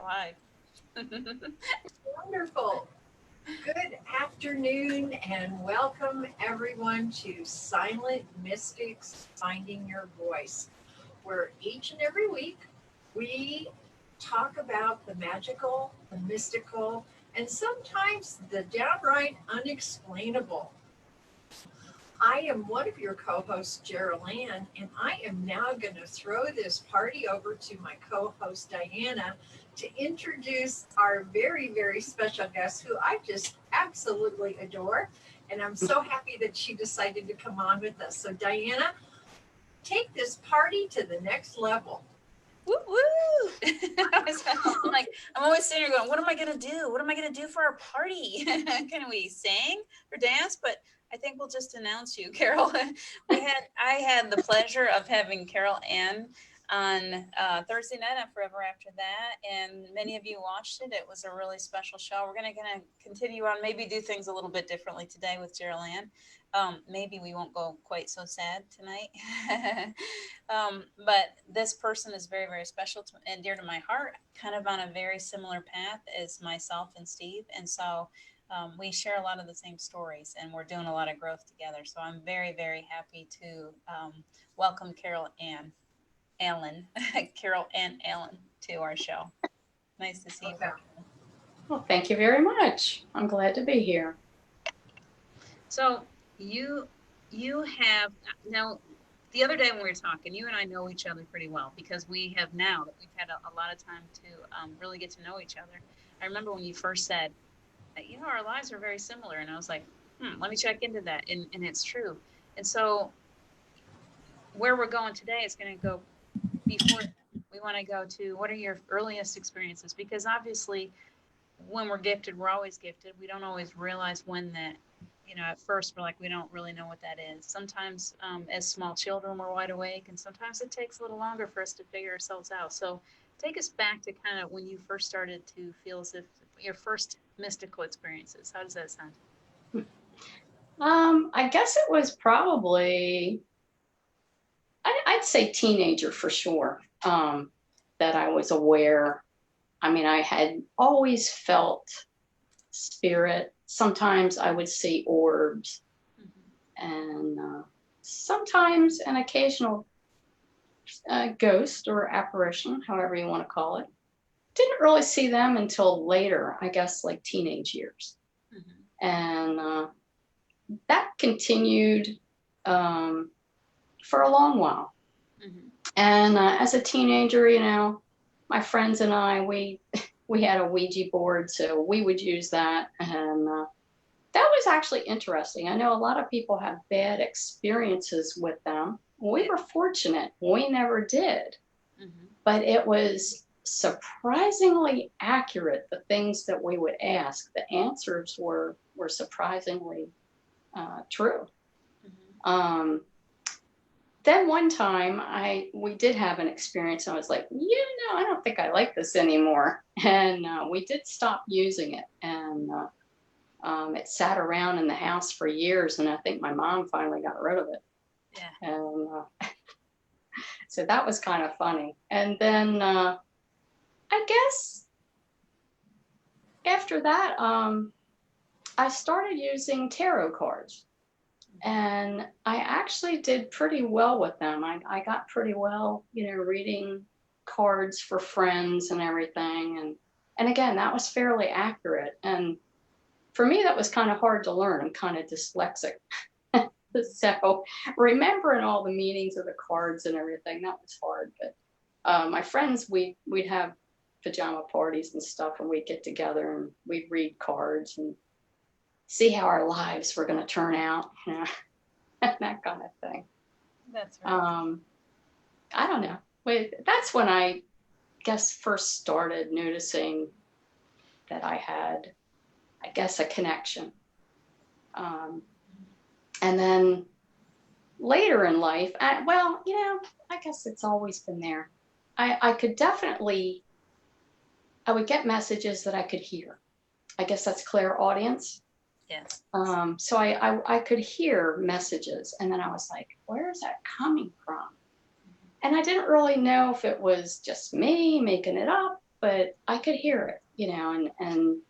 live. Wonderful. Good afternoon and welcome everyone to Silent Mystics Finding Your Voice, where each and every week we talk about the magical, the mystical, and sometimes the downright unexplainable. I am one of your co hosts, Gerald Ann, and I am now going to throw this party over to my co host, Diana, to introduce our very, very special guest who I just absolutely adore. And I'm so happy that she decided to come on with us. So, Diana, take this party to the next level. Woo woo! I'm always sitting here going, what am I gonna do? What am I gonna do for our party? Can we sing or dance? But I think we'll just announce you, Carol. I had the pleasure of having Carol Ann on Thursday night on Forever After That, and many of you watched it. It was a really special show. We're gonna continue on, maybe do things a little bit differently today with Gerald Ann. Maybe we won't go quite so sad tonight. But this person is very, very special and dear to my heart, kind of on a very similar path as myself and Steve. And so we share a lot of the same stories and we're doing a lot of growth together. So I'm very, very happy to welcome Carol Ann Allen, Carol Ann Allen to our show. Nice to see you. Well, thank you very much. I'm glad to be here. So you have now, the other day when we were talking, you and I know each other pretty well because we have now that we've had a lot of time to really get to know each other. I remember when you first said that, our lives are very similar. And I was like, let me check into that. And it's true. And so where we're going today is going to go before we want to go to what are your earliest experiences? Because obviously when we're gifted, we're always gifted. We don't always realize when that, at first we're like, we don't really know what that is. Sometimes as small children, we're wide awake, and sometimes it takes a little longer for us to figure ourselves out. So take us back to kind of when you first started to feel as if your first mystical experiences. How does that sound? I guess it was probably, I'd say teenager for sure, that I was aware. I mean, I had always felt spirit. Sometimes I would see orbs, and sometimes an occasional ghost or apparition, however you want to call it. Didn't really see them until later, I guess, like teenage years. And that continued for a long while. And as a teenager, my friends and I, we had a Ouija board, so we would use that. And that was actually interesting. I know a lot of people have bad experiences with them. We were fortunate. We never did. But it was surprisingly accurate, the things that we would ask. The answers were surprisingly true. Then one time we did have an experience, and I was like, I don't think I like this anymore. And we did stop using it. And it sat around in the house for years, and I think my mom finally got rid of it. Yeah. And so that was kind of funny. And then I guess after that, I started using tarot cards. And I actually did pretty well with them. I got pretty well, reading cards for friends and everything. And again, that was fairly accurate. And for me, that was kind of hard to learn. I'm kind of dyslexic. So remembering all the meanings of the cards and everything, that was hard. But my friends, we'd have pajama parties and stuff, and we'd get together and we'd read cards and see how our lives were going to turn out, that kind of thing. That's right. I don't know. That's when I guess first started noticing that I had, I guess, a connection. And then later in life, I guess it's always been there. I could definitely, I would get messages that I could hear. I guess that's clairaudience. Yes. So I could hear messages, and then I was like, where is that coming from? And I didn't really know if it was just me making it up but I could hear it, and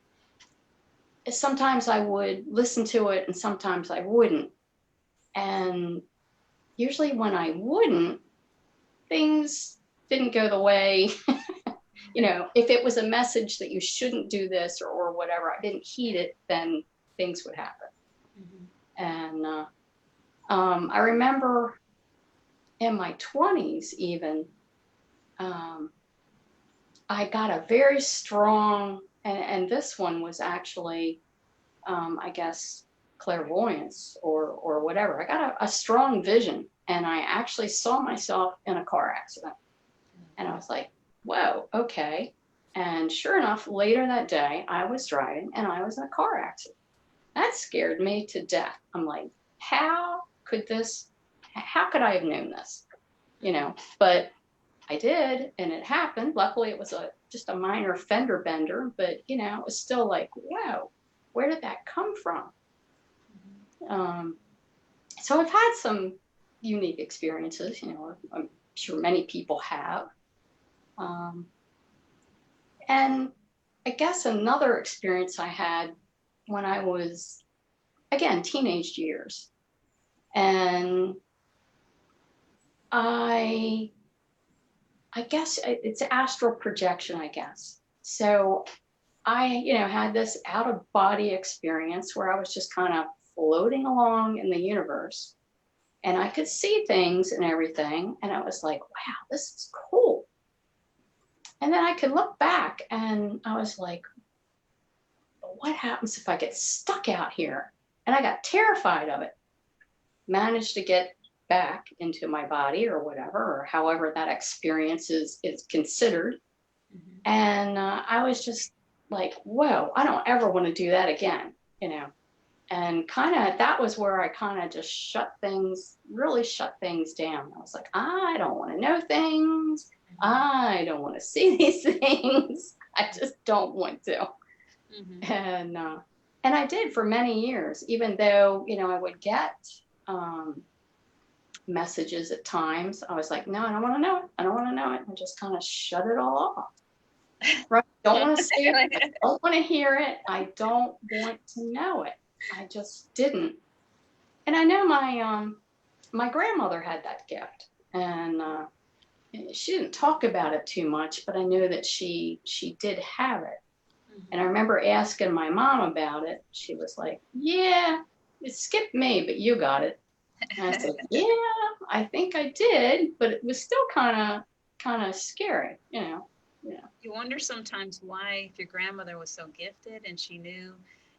sometimes I would listen to it and sometimes I wouldn't. And usually when I wouldn't, things didn't go the way, if it was a message that you shouldn't do this or whatever, I didn't heed it, then things would happen. And I remember in my 20s even, I got a very strong, and this one was actually, I guess, clairvoyance or whatever. I got a strong vision, and I actually saw myself in a car accident. And I was like, whoa, okay. And sure enough, later that day, I was driving and I was in a car accident. That scared me to death. I'm like, how could I have known this? But I did, and it happened. Luckily, it was just a minor fender bender, but it was still like, wow, where did that come from? So I've had some unique experiences, I'm sure many people have. And I guess another experience I had when I was, again, teenage years. And I guess it's astral projection, I guess. So I, had this out of body experience where I was just kind of floating along in the universe, and I could see things and everything. And I was like, wow, this is cool. And then I could look back and I was like, what happens if I get stuck out here? And I got terrified of it. Managed to get back into my body or whatever, or however that experience is considered. And I was just like, whoa, I don't ever want to do that again, And kind of that was where I kind of just really shut things down. I was like, I don't want to know things. I don't want to see these things. I just don't want to. And I did for many years, even though, I would get messages at times. I was like, no, I don't want to know it. I don't want to know it. And just kind of shut it all off. Right? Don't want to see it. I don't want to hear it. I don't want to know it. I just didn't. And I know my grandmother had that gift, and she didn't talk about it too much, but I knew that she did have it. And I remember asking my mom about it. She was like, yeah, it skipped me, but you got it. And I said, yeah, I think I did, but it was still kind of scary, Yeah. You wonder sometimes why, if your grandmother was so gifted and she knew,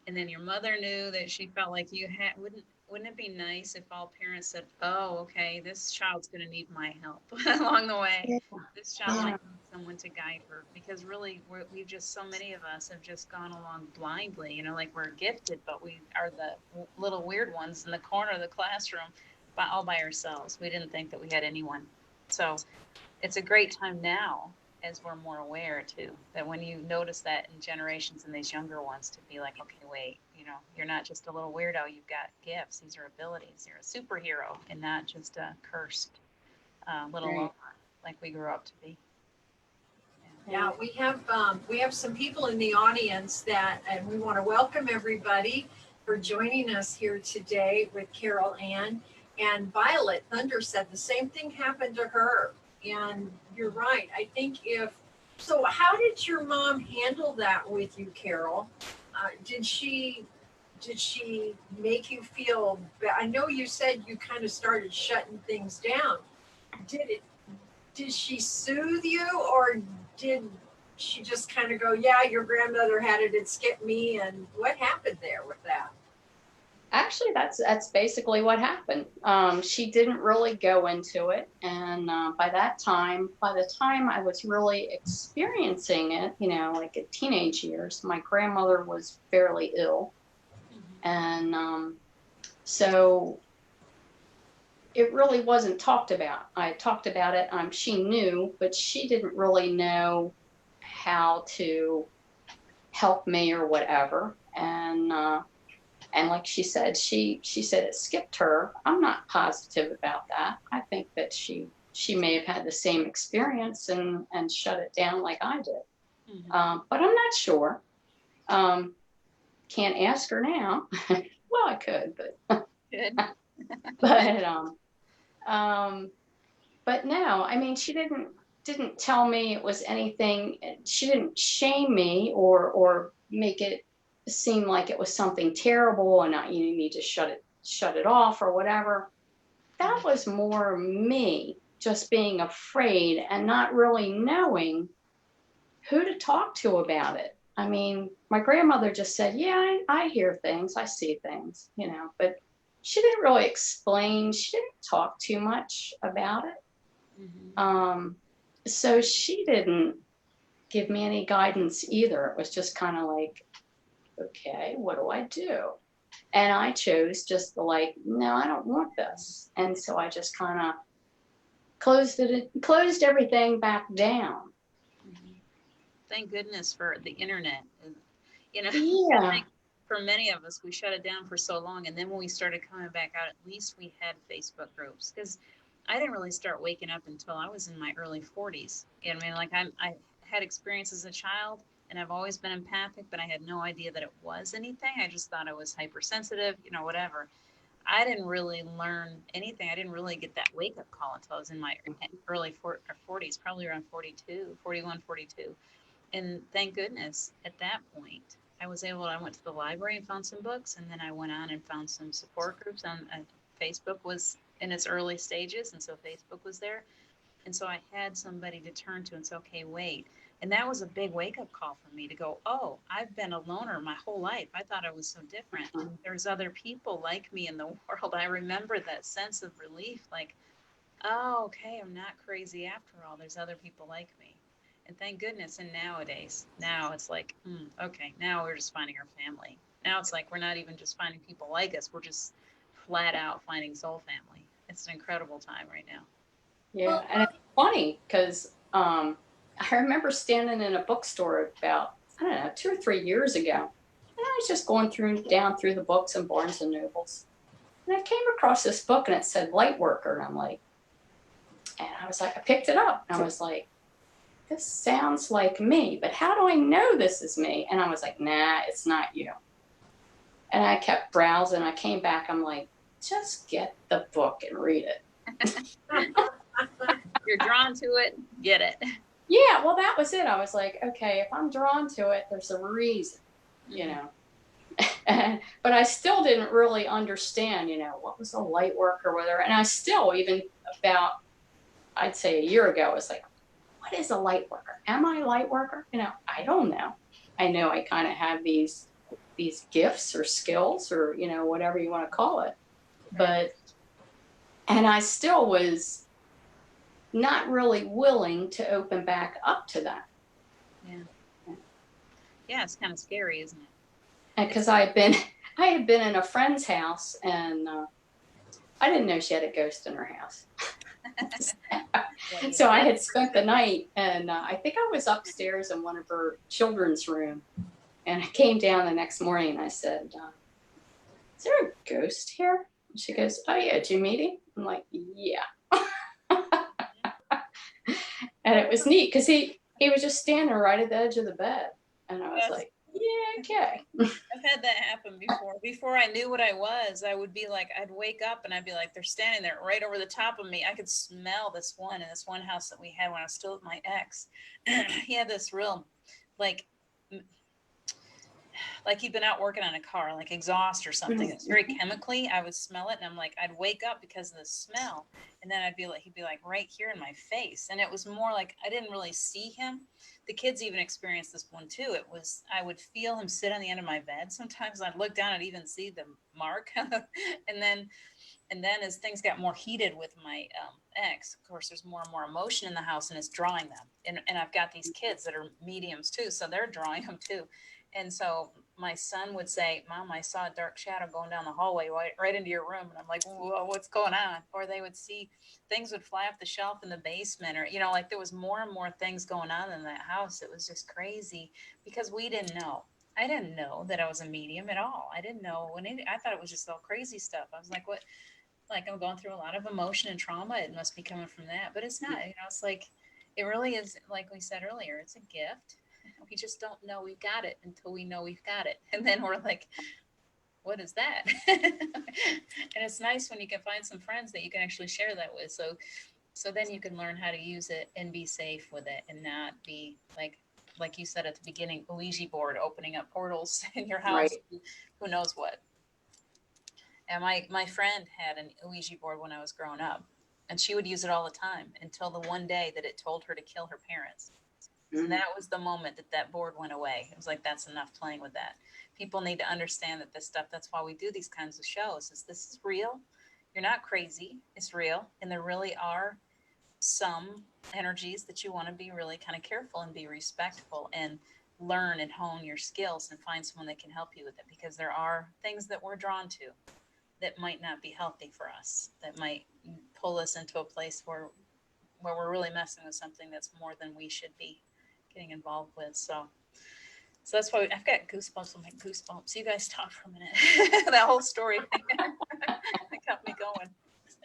and then your mother knew that she felt like you had, wouldn't it be nice if all parents said, oh, okay, this child's going to need my help along the way. Yeah. This child might need someone to guide her, because really we've just, so many of us have just gone along blindly, like we're gifted, but we are the little weird ones in the corner of the classroom all by ourselves. We didn't think that we had anyone. So it's a great time now, as we're more aware too, that when you notice that in generations and these younger ones, to be like, okay, wait, you're not just a little weirdo, you've got gifts, these are abilities, you're a superhero and not just a cursed little loner like we grew up to be. Yeah, we have some people in the audience and we want to welcome everybody for joining us here today with Carol Ann. And Violet Thunder said the same thing happened to her. And you're right. I think so how did your mom handle that with you, Carol? Did she make you feel I know you said you kind of started shutting things down. Did she soothe you, or did she just kind of go, yeah, your grandmother had it skipped me, and what happened there with that? Actually, that's basically what happened. She didn't really go into it, and by the time I was really experiencing it, like at teenage years, my grandmother was fairly ill, and so it really wasn't talked about. I talked about it. She knew, but she didn't really know how to help me or whatever, and like she said, she said it skipped her. I'm not positive about that. I think that she may have had the same experience and shut it down like I did. But I'm not sure. Can't ask her now. Well, I could, but Good. but but no, I mean, she didn't tell me it was anything. She didn't shame me or make it seem like it was something terrible and you need to shut it off or whatever. That was more me just being afraid and not really knowing who to talk to about it. I mean, my grandmother just said, "Yeah, I hear things, I see things, you know," but she didn't really explain. She didn't talk too much about it. Mhm. So she didn't give me any guidance either. It was just kind of like, okay, what do I do? And I chose just to like, no, I don't want this. And so I just kind of closed everything back down. Mhm. Thank goodness for the internet. You know, I Yeah. think for many of us, we shut it down for so long, and then when we started coming back out, at least we had Facebook groups. Because I didn't really start waking up until I was in my early 40s. You know, I mean, like I had experience as a child, and I've always been empathic, but I had no idea that it was anything. I just thought I was hypersensitive, you know, whatever. I didn't really learn anything. I didn't really get that wake up call until I was in my early 40s, probably around 42, 41, 42. And thank goodness at that point, I went to the library and found some books, and then I went on and found some support groups on Facebook was in its early stages. And so Facebook was there. And so I had somebody to turn to and say, okay, wait. And that was a big wake up call for me to go, oh, I've been a loner my whole life. I thought I was so different. And there's other people like me in the world. I remember that sense of relief, like, oh, okay, I'm not crazy after all. There's other people like me. And thank goodness. And nowadays, now it's like, okay, now we're just finding our family. Now it's like we're not even just finding people like us. We're just flat out finding soul family. It's an incredible time right now. Yeah, Well, and it's funny because I remember standing in a bookstore about, I don't know, 2 or 3 years ago, and I was just going down through the books in Barnes and Nobles, and I came across this book and it said Light Worker, and I'm like, and I was like, I picked it up, and I was like, this sounds like me, but how do I know this is me? And I was like, nah, it's not you. And I kept browsing. I came back. I'm like, just get the book and read it. You're drawn to it, get it. Yeah, well, that was it. I was like, okay, if I'm drawn to it, there's a reason, you Mhm. know. But I still didn't really understand, what was a light worker, whether, and I still, even about, I'd say a year ago, was like, what is a light worker? Am I a light worker? I don't know. I know I kind of have these gifts or skills or, whatever you want to call it. Right. But, and I still was not really willing to open back up to that. Yeah. Yeah, it's kind of scary, isn't it? Because I had been in a friend's house, and I didn't know she had a ghost in her house. What you So I did. had spent the night, and I think I was upstairs in one of her children's room, and I came down the next morning and I said, "Is there a ghost here?" And she goes, "Oh yeah, did you meet him?" I'm like, "Yeah," and it was neat because he was just standing right at the edge of the bed, and I was Yes. like, "Yeah, okay." I've had that happen before. Before I knew what I was, I would be like, I'd wake up and I'd be like, they're standing there right over the top of me. I could smell this one in this one house that we had when I was still with my ex. He had this real, like, like he'd been out working on a car, like exhaust or something. It's very chemically. I would smell it, and I'm like, I'd wake up because of the smell, and then I'd be like, he'd be like right here in my face, and it was more like I didn't really see him. The kids even experienced this one too. It was I would feel him sit on the end of my bed. Sometimes I'd look down and even see the mark, and then as things got more heated with my ex, of course, there's more and more emotion in the house, and it's drawing them. And I've got these kids that are mediums too, so they're drawing them too. And so my son would say, "Mom, I saw a dark shadow going down the hallway right into your room." And I'm like, "Whoa, what's going on?" Or they would see things would fly off the shelf in the basement, or like there was more and more things going on in that house. It was just crazy because we didn't know. I didn't know that I was a medium at all. I didn't know I thought it was just all crazy stuff. I was like, what? Like I'm going through a lot of emotion and trauma. It must be coming from that, but it's not. It's like it really is. Like we said earlier, it's a gift. We just don't know we've got it until we know we've got it. And then we're like, what is that? And it's nice when you can find some friends that you can actually share that with. So then you can learn how to use it and be safe with it and not be like you said at the beginning, Ouija board opening up portals in your house. Right. Who knows what? And my friend had an Ouija board when I was growing up, and she would use it all the time until the one day that it told her to kill her parents. And that was the moment that that board went away. It was like, that's enough playing with that. People need to understand that this stuff, that's why we do these kinds of shows, is this is real. You're not crazy. It's real. And there really are some energies that you want to be really kind of careful and be respectful and learn and hone your skills and find someone that can help you with it, because there are things that we're drawn to that might not be healthy for us, that might pull us into a place where we're really messing with something that's more than we should be getting involved with. So that's why I've got goosebumps on my goosebumps. You guys talk for a minute. That whole story thing that got me going.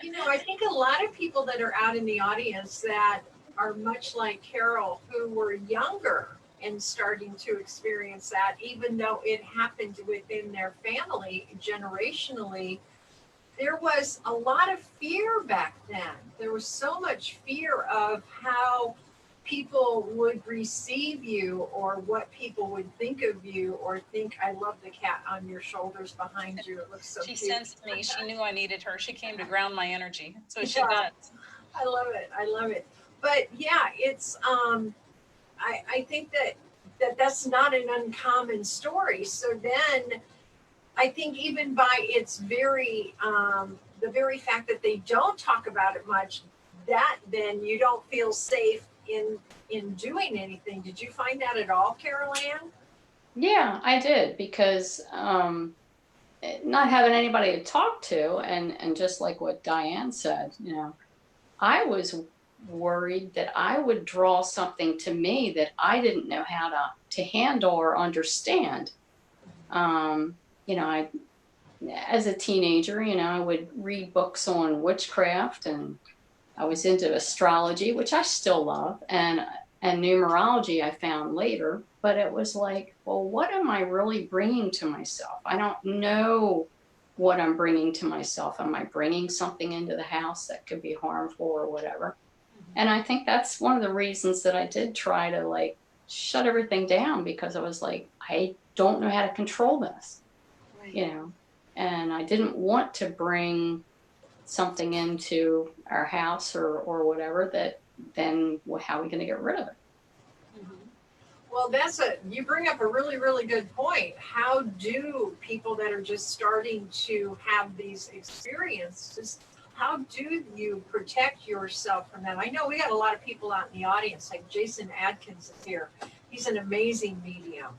You know, I think a lot of people that are out in the audience that are much like Carol, who were younger and starting to experience that, even though it happened within their family generationally, there was a lot of fear back then. There was so much fear of how people would receive you, or what people would think of you, or think, I love the cat on your shoulders behind you. It looks so She cute. sensed me. She knew I needed her. She came to ground my energy. So she Yeah. does. I love it. I love it. But yeah, it's I think that's not an uncommon story. So then I think even by its very the very fact that they don't talk about it much, that then you don't feel safe in doing anything. Did you find that at all, Carol Ann? Yeah, I did, because not having anybody to talk to, and just like what Diane said, I was worried that I would draw something to me that I didn't know how to handle or understand. I as a teenager, I would read books on witchcraft, and I was into astrology, which I still love, and numerology I found later. But it was like, well, what am I really bringing to myself? I don't know what I'm bringing to myself. Am I bringing something into the house that could be harmful or whatever? And I think that's one of the reasons that I did try to like shut everything down, because I was like, I don't know how to control this, Right. and I didn't want to bring something into our house or whatever that then, well, how are we going to get rid of it? Well, you bring up a really, really good point. How do people that are just starting to have these experiences, how do you protect yourself from them? I know we got a lot of people out in the audience, like Jason Adkins is here. He's an amazing medium.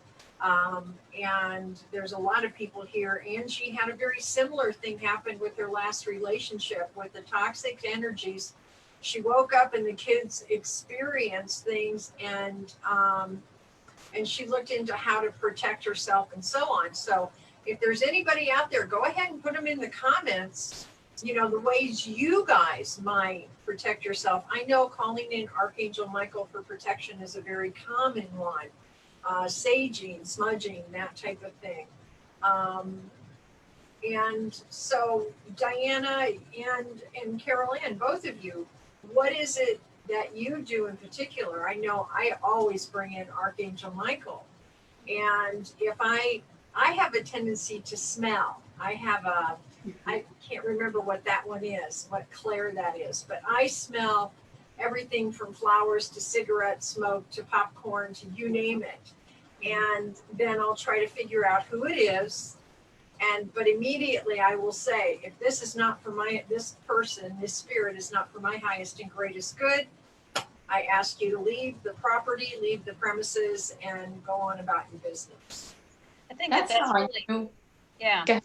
And there's a lot of people here. Angie had a very similar thing happen with her last relationship with the toxic energies. She woke up and the kids experienced things, and she looked into how to protect herself and so on. So if there's anybody out there, go ahead and put them in the comments, the ways you guys might protect yourself. I know calling in Archangel Michael for protection is a very common one. Saging, smudging, that type of thing. And so Diana and Carol Ann, both of you, what is it that you do in particular? I know I always bring in Archangel Michael. And if I have a tendency to smell. I can't remember what that one is, what Claire that is, but I smell everything from flowers to cigarette smoke to popcorn to you name it. And then I'll try to figure out who it is. But immediately I will say, if this is not for this person, this spirit is not for my highest and greatest good, I ask you to leave the property, leave the premises, and go on about your business. I think That's that's how I really, knew. yeah. Okay.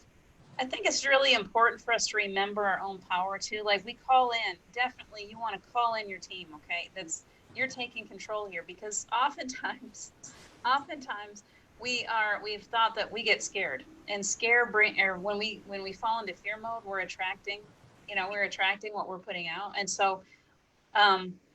I think it's really important for us to remember our own power too. Like we call in, definitely you want to call in your team, okay? You're taking control here, because oftentimes we've thought that we get scared, and when we fall into fear mode, we're attracting what we're putting out. And so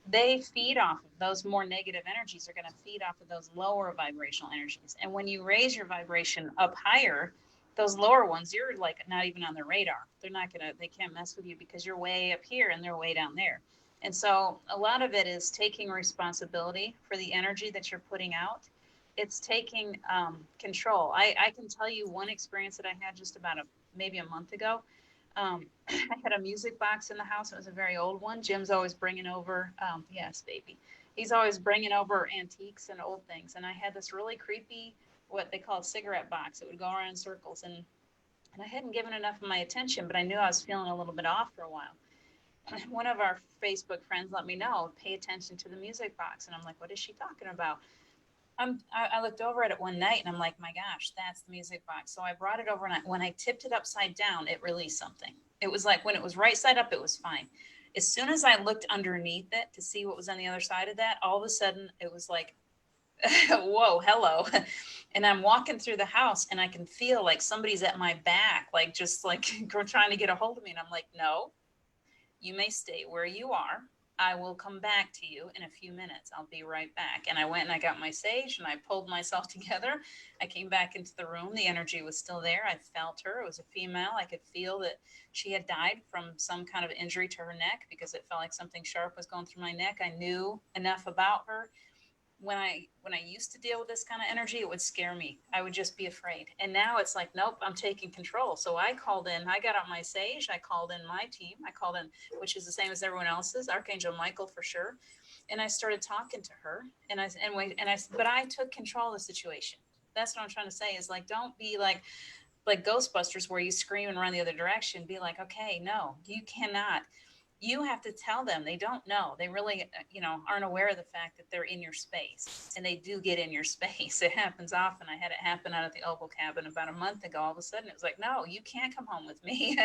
they feed off of those more negative energies are going to feed off of those lower vibrational energies. And when you raise your vibration up higher, those lower ones, you're like not even on their radar. They can't mess with you because you're way up here and they're way down there. And so a lot of it is taking responsibility for the energy that you're putting out. It's taking control. I can tell you one experience that I had just about maybe a month ago. I had a music box in the house. It was a very old one. Jim's always bringing over, yes, baby. He's always bringing over antiques and old things. And I had this really creepy, what they call a cigarette box. It would go around in circles. And I hadn't given enough of my attention, but I knew I was feeling a little bit off for a while. One of our Facebook friends let me know, pay attention to the music box. And I'm like, what is she talking about? I looked over at it one night and I'm like, my gosh, that's the music box. So I brought it over and when I tipped it upside down, it released something. It was like when it was right side up, it was fine. As soon as I looked underneath it to see what was on the other side of that, all of a sudden it was like, whoa, hello. And I'm walking through the house and I can feel like somebody's at my back, like just like trying to get a hold of me. And I'm like, no, you may stay where you are. I will come back to you in a few minutes. I'll be right back. And I went and I got my sage and I pulled myself together. I came back into the room. The energy was still there. I felt her. It was a female. I could feel that she had died from some kind of injury to her neck because it felt like something sharp was going through my neck. I knew enough about her. When I used to deal with this kind of energy, it would scare me. I would just be afraid. And now it's like, nope, I'm taking control. So I called in, I got out my sage, I called in my team, I called in, which is the same as everyone else's, Archangel Michael for sure. And I started talking to her but I took control of the situation. That's what I'm trying to say is like, don't be like Ghostbusters where you scream and run the other direction. Be like, okay, no, you cannot. You have to tell them. They don't know. They really, aren't aware of the fact that they're in your space, and they do get in your space. It happens often. I had it happen out at the Opal Cabin about a month ago. All of a sudden, it was like, no, you can't come home with me.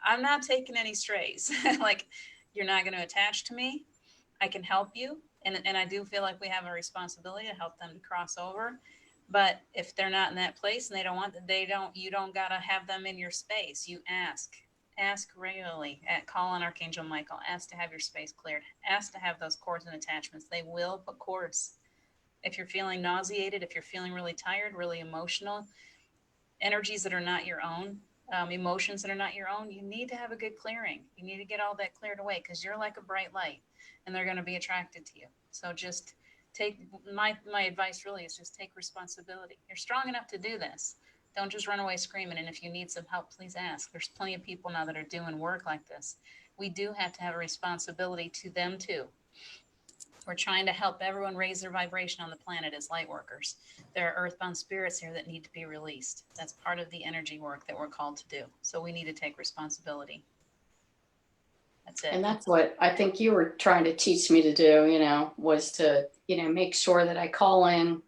I'm not taking any strays. Like, you're not going to attach to me. I can help you. And I do feel like we have a responsibility to help them to cross over. But if they're not in that place and you don't got to have them in your space. You ask regularly, call on Archangel Michael, ask to have your space cleared, ask to have those cords and attachments. They will put cords. If you're feeling nauseated, if you're feeling really tired, really emotional, energies that are not your own, emotions that are not your own, you need to have a good clearing. You need to get all that cleared away because you're like a bright light and they're going to be attracted to you. So just take my advice really is just take responsibility. You're strong enough to do this. Don't just run away screaming. And if you need some help, please ask. There's plenty of people now that are doing work like this. We do have to have a responsibility to them too. We're trying to help everyone raise their vibration on the planet as light workers. There are earthbound spirits here that need to be released. That's part of the energy work that we're called to do. So we need to take responsibility. That's it. And that's what I think you were trying to teach me to do, was to, make sure that I call in,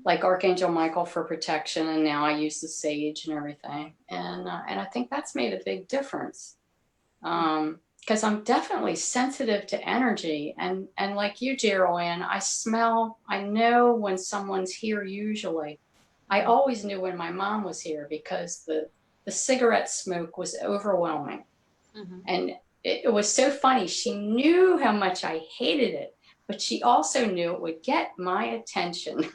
like Archangel Michael for protection. And now I use the sage and everything. And I think that's made a big difference. Because I'm definitely sensitive to energy. And like you, Geraldine, I know when someone's here usually. I always knew when my mom was here because the cigarette smoke was overwhelming. Mm-hmm. And it was so funny. She knew how much I hated it, but she also knew it would get my attention.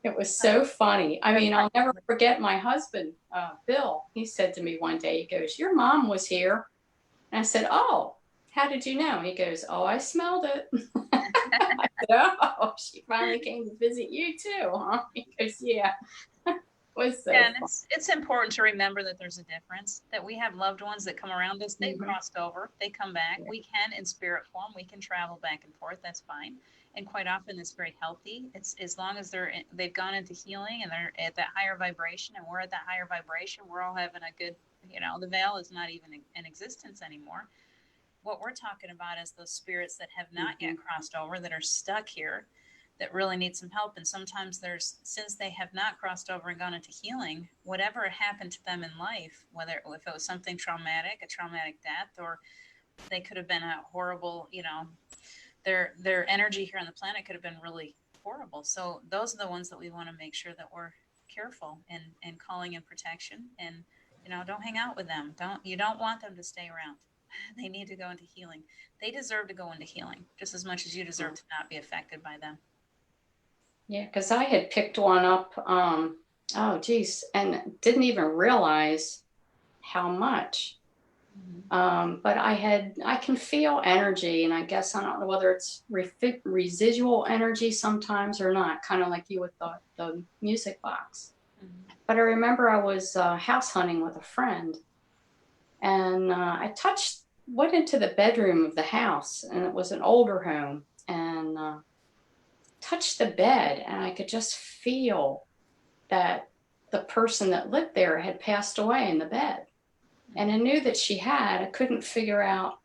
It was so funny. I mean, I'll never forget my husband, Bill. He said to me one day, he goes, "Your mom was here." And I said, "Oh, how did you know?" He goes, "Oh, I smelled it." I said, "Oh, she finally came to visit you too, huh?" He goes, "Yeah." Was so and it's important to remember that there's a difference, that we have loved ones that come around us. They've crossed over, they come back. Yeah. We can, in spirit form, we can travel back and forth. That's fine. And quite often it's very healthy. It's as long as they've gone into healing and they're at that higher vibration and we're at that higher vibration, we're all having a good, the veil is not even in existence anymore. What we're talking about is those spirits that have not yet crossed over, that are stuck here, that really need some help. And sometimes since they have not crossed over and gone into healing, whatever happened to them in life, if it was something traumatic, a traumatic death, or they could have been a horrible, their energy here on the planet could have been really horrible. So those are the ones that we want to make sure that we're careful and calling in protection and, don't hang out with them. You don't want them to stay around. They need to go into healing. They deserve to go into healing just as much as you deserve to not be affected by them. Yeah, because I had picked one up, oh geez, and didn't even realize how much. But I can feel energy, and I guess I don't know whether it's residual energy sometimes or not, kind of like you with the music box. But I remember I was house hunting with a friend, and went into the bedroom of the house, and it was an older home, and touched the bed, and I could just feel that the person that lived there had passed away in the bed. And I knew that she had. I couldn't figure out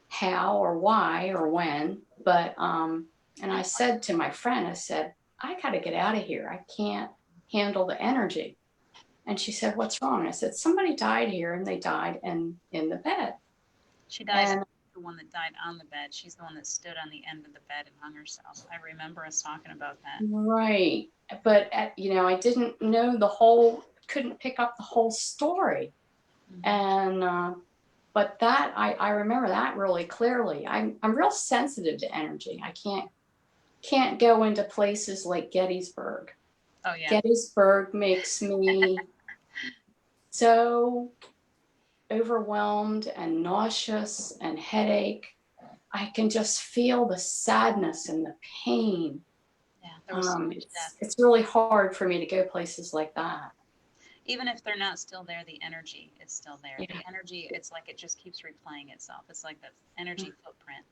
how or why or when, but and I said to my friend, I said, I got to get out of here. I can't handle the energy. And she said, what's wrong? I said, somebody died here, and they died in the bed. She dies. And The one that died on the bed. She's the one that stood on the end of the bed and hung herself. I remember us talking about that. right, but I didn't know couldn't pick up the whole story. And but that I remember that really clearly. I'm real sensitive to energy. I can't go into places like Gettysburg. Oh yeah. Gettysburg makes me so overwhelmed and nauseous and headache. I can just feel the sadness and the pain. Yeah. There was so much death. It's really hard for me to go places like that. Even if they're not still there, the energy is still there. Yeah. The energy, it's like it just keeps replaying itself. It's like that energy footprint.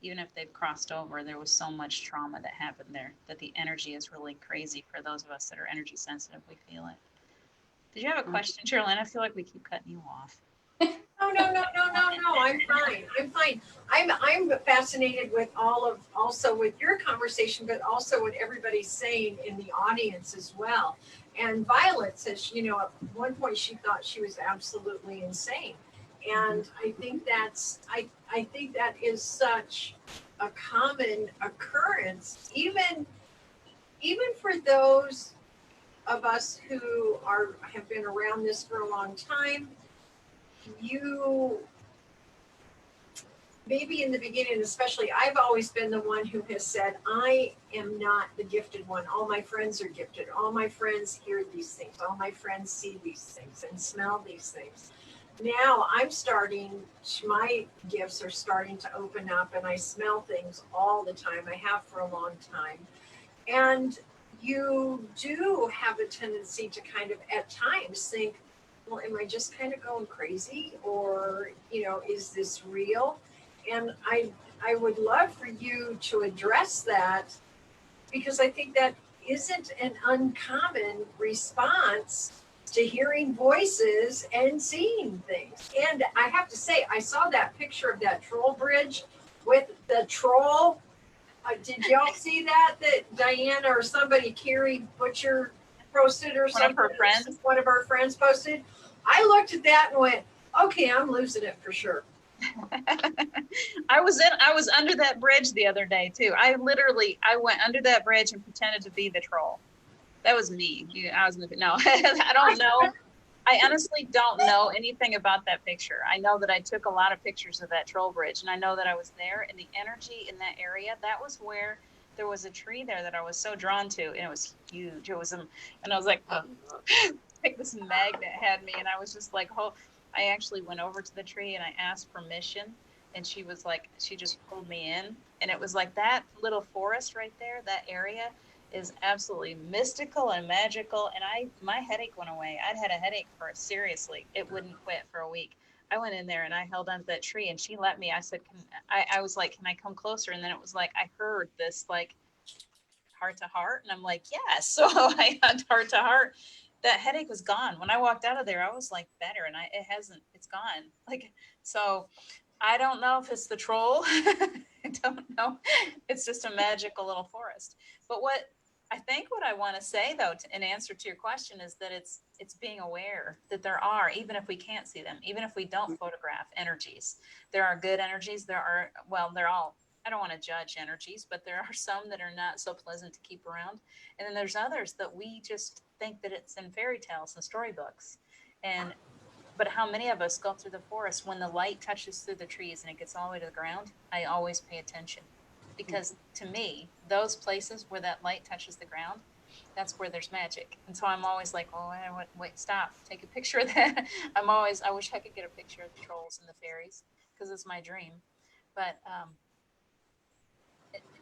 Even if they've crossed over, there was so much trauma that happened there that the energy is really crazy for those of us that are energy sensitive. We feel it. Did you have a question, Carolyn? I feel like we keep cutting you off. No. I'm fine. I'm fascinated with also with your conversation, but also what everybody's saying in the audience as well. And Violet says, at one point she thought she was absolutely insane. And I think I think that is such a common occurrence, even for those of us who have been around this for a long time. You maybe in the beginning, especially, I've always been the one who has said, I am not the gifted one. All my friends are gifted. All my friends hear these things. All my friends see these things and smell these things. Now my gifts are starting to open up, and I smell things all the time. I have for a long time. And you do have a tendency to kind of at times think, well, am I just kind of going crazy, or, is this real? And I would love for you to address that, because I think that isn't an uncommon response to hearing voices and seeing things. And I have to say, I saw that picture of that troll bridge with the troll. Did y'all see that Diana or somebody, Carrie Butcher, posted, or something? One of her friends posted. I looked at that and went, okay, I'm losing it for sure. I was under that bridge the other day too. I went under that bridge and pretended to be the troll. That was me. I don't know. I honestly don't know anything about that picture. I know that I took a lot of pictures of that troll bridge, and I know that I was there, and the energy in that area, that was where there was a tree there that I was so drawn to, and it was huge. It was, and I was like, oh, like this magnet had me, and I was just like, oh, I actually went over to the tree and I asked permission, and she was like, she just pulled me in, and it was like that little forest right there, that area is absolutely mystical and magical. And my headache went away. I'd had a headache seriously. It wouldn't quit for a week. I went in there and I held onto that tree, and she let me. I said, I was like, can I come closer? And then it was like, I heard this like heart to heart. And I'm like, yes. So I had heart to heart. That headache was gone. When I walked out of there, I was like better, and it's gone. Like, so I don't know if it's the troll. I don't know. It's just a magical little forest. But what I want to say though, in answer to your question, is that it's being aware that there are, even if we can't see them, even if we don't photograph energies, there are good energies. They're all, I don't want to judge energies, but there are some that are not so pleasant to keep around. And then there's others that we just think that it's in fairy tales and storybooks. And But how many of us go through the forest when the light touches through the trees and it gets all the way to the ground? I always pay attention because to me, those places where that light touches the ground, that's where there's magic. And so I'm always like, oh, wait, stop, take a picture of that. I wish I could get a picture of the trolls and the fairies because it's my dream. But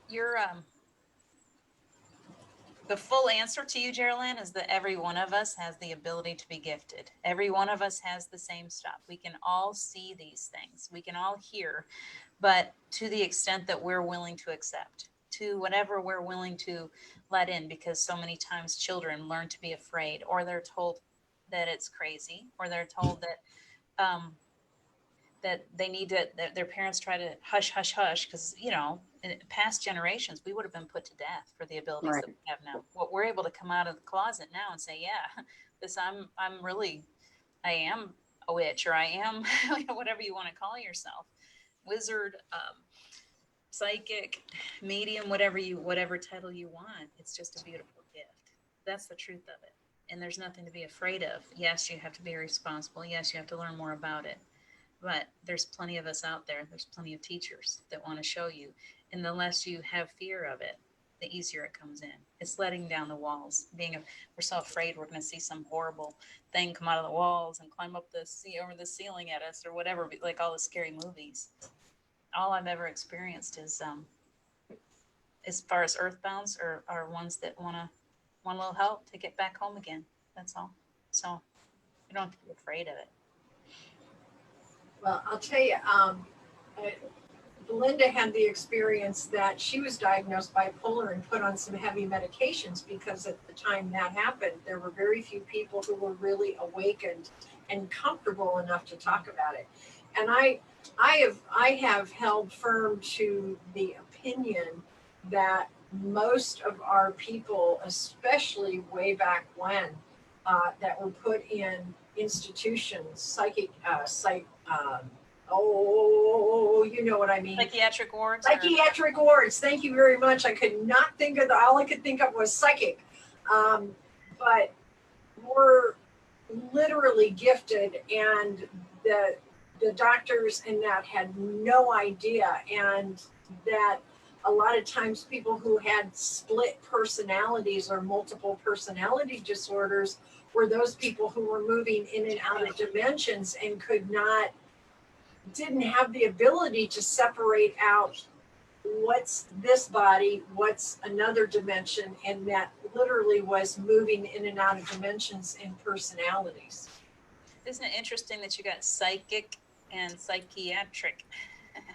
you're the full answer to you, Geraldine, is that every one of us has the ability to be gifted. Every one of us has the same stuff. We can all see these things. We can all hear, but to the extent that we're willing to accept, to whatever we're willing to let in, because so many times children learn to be afraid, or they're told that it's crazy, or they're told that they need to, that their parents try to hush, hush, hush, because, you know, in past generations, we would have been put to death for the abilities Right. that we have now. What we're able to come out of the closet now and say, yeah, this, I'm really, I am a witch, or I am whatever you want to call yourself, wizard, psychic, medium, whatever title you want. It's just a beautiful gift. That's the truth of it. And there's nothing to be afraid of. Yes, you have to be responsible. Yes, you have to learn more about it. But there's plenty of us out there. There's plenty of teachers that want to show you. And the less you have fear of it, the easier it comes in. It's letting down the walls. We're so afraid we're going to see some horrible thing come out of the walls and climb up over the ceiling at us or whatever, like all the scary movies. All I've ever experienced is, as far as earthbounds, are ones that want a little help to get back home again. That's all. So you don't have to be afraid of it. Well, I'll tell you, Belinda had the experience that she was diagnosed bipolar and put on some heavy medications because at the time that happened, there were very few people who were really awakened and comfortable enough to talk about it. And I have held firm to the opinion that most of our people, especially way back when, that were put in institutions, you know what I mean? Psychiatric wards? Psychiatric wards. Thank you very much. I could not think of all I could think of was psychic. But we're literally gifted, and the doctors in that had no idea, and that a lot of times people who had split personalities or multiple personality disorders were those people who were moving in and out of dimensions and didn't have the ability to separate out what's this body, what's another dimension, and that literally was moving in and out of dimensions and personalities. Isn't it interesting that you got psychic and psychiatric?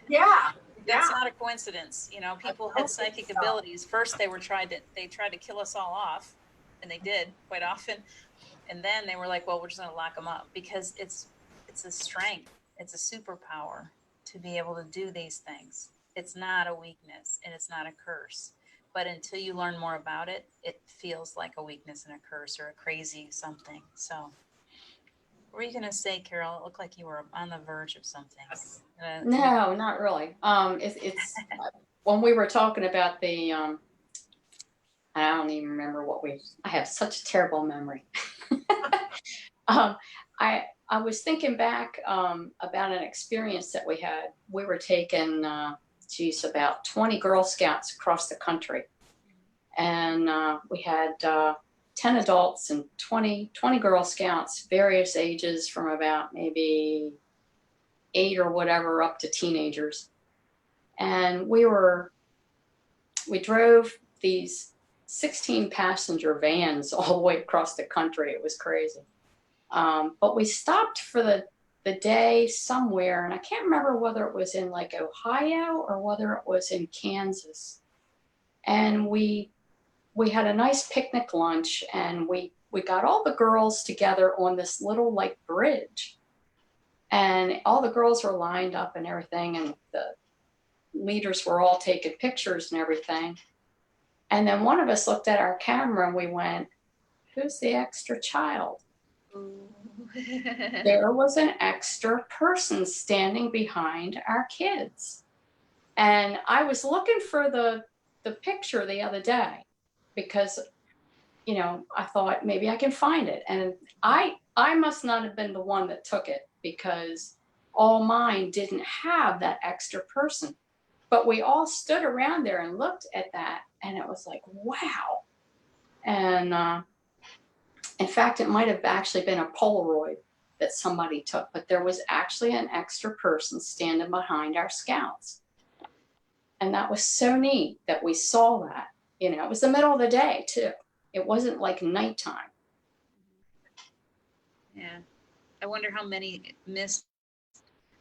Yeah. That's not a coincidence. You know, people had psychic abilities. First, they tried to kill us all off, and they did quite often. And then they were like, well, we're just going to lock them up, because it's a strength. It's a superpower to be able to do these things. It's not a weakness, and it's not a curse. But until you learn more about it, it feels like a weakness and a curse or a crazy something. So what were you going to say, Carol? It looked like you were on the verge of something. No, not really. It's when we were talking about the, I don't even remember I have such a terrible memory. I was thinking back about an experience that we had. We were taking, about 20 Girl Scouts across the country. And we had 10 adults and 20 Girl Scouts, various ages from about maybe 8 or whatever up to teenagers. And we drove these 16 passenger vans all the way across the country. It was crazy. But we stopped for the day somewhere, and I can't remember whether it was in like Ohio or whether it was in Kansas. And we had a nice picnic lunch, and we got all the girls together on this little like bridge. And all the girls were lined up and everything, and the leaders were all taking pictures and everything. And then one of us looked at our camera and we went, who's the extra child? There was an extra person standing behind our kids. And I was looking for the picture the other day because, I thought maybe I can find it. And I I must not have been the one that took it because all mine didn't have that extra person. But we all stood around there and looked at that, and it was like, wow. And in fact, it might have actually been a Polaroid that somebody took, but there was actually an extra person standing behind our scouts. And that was so neat that we saw that. You know, it was the middle of the day too. It wasn't like nighttime. Yeah. I wonder how many missed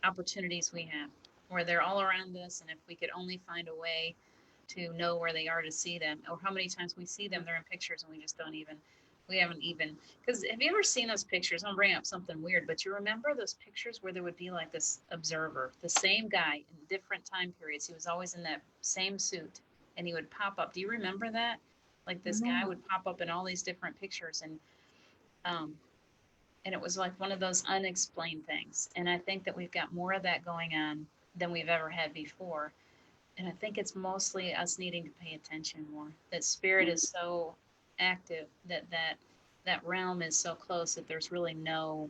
opportunities we have where they're all around us. And if we could only find a way to know where they are to see them, or how many times we see them, they're in pictures and we just don't even, we haven't even, because have you ever seen those pictures? I'm bringing up something weird, but you remember those pictures where there would be like this observer, the same guy in different time periods. He was always in that same suit and he would pop up. Do you remember that? Like this guy No. would pop up in all these different pictures, um, and it was like one of those unexplained things. And I think that we've got more of that going on than we've ever had before. And I think it's mostly us needing to pay attention more. That spirit is so active that realm is so close that there's really no